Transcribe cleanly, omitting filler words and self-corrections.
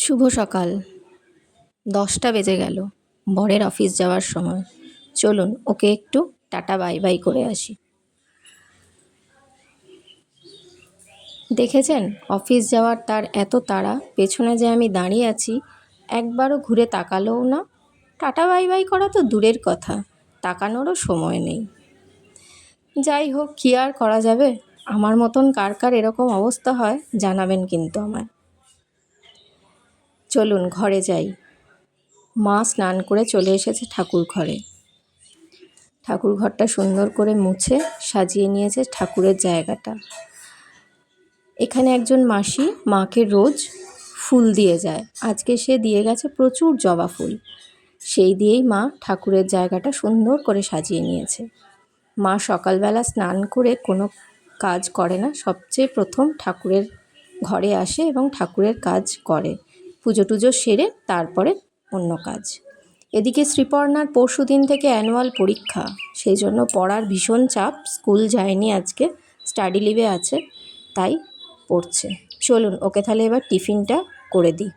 শুভ সকাল। 10টা বেজে গেল, বরের অফিস যাওয়ার সময়। চলুন ওকে একটু টাটা বাই বাই করে আসি। দেখেছেন অফিস যাওয়ার তার এত তাড়া, পেছনে যে আমি দাঁড়িয়ে আছি একবারও ঘুরে তাকালোও না। টাটা বাই বাই করা তো দূরের কথা, তাকানোরও সময় নেই। যাই হোক, কী আর করা যাবে। আমার মতন কার কার এরকম অবস্থা হয় জানাবেন কিন্তু আমায়। চলুন ঘরে যাই। মা স্নান করে চলে এসেছে ঠাকুর ঘরে। ঠাকুর ঘরটা সুন্দর করে মুছে সাজিয়ে নিয়েছে ঠাকুরের জায়গাটা। এখানে একজন মাসি মাকে রোজ ফুল দিয়ে যায়। আজকে সে দিয়ে গেছে প্রচুর জবা ফুল। সেই দিয়েই মা ঠাকুরের জায়গাটা সুন্দর করে সাজিয়ে নিয়েছে। মা সকালবেলা স্নান করে কোনো কাজ করে না, সবচেয়ে প্রথম ঠাকুরের ঘরে আসে এবং ঠাকুরের কাজ করে। পুজো টুজো সেরে তারপরে অন্য কাজ। এদিকে শ্রীপর্ণার পরশুদিন থেকে অ্যানুয়াল পরীক্ষা, সেই জন্য পড়ার ভীষণ চাপ। স্কুল যায়নি আজকে, স্টাডি লিভে আছে, তাই পড়ছে। চলুন ওকে তাহলে এবার টিফিনটা করে দিই।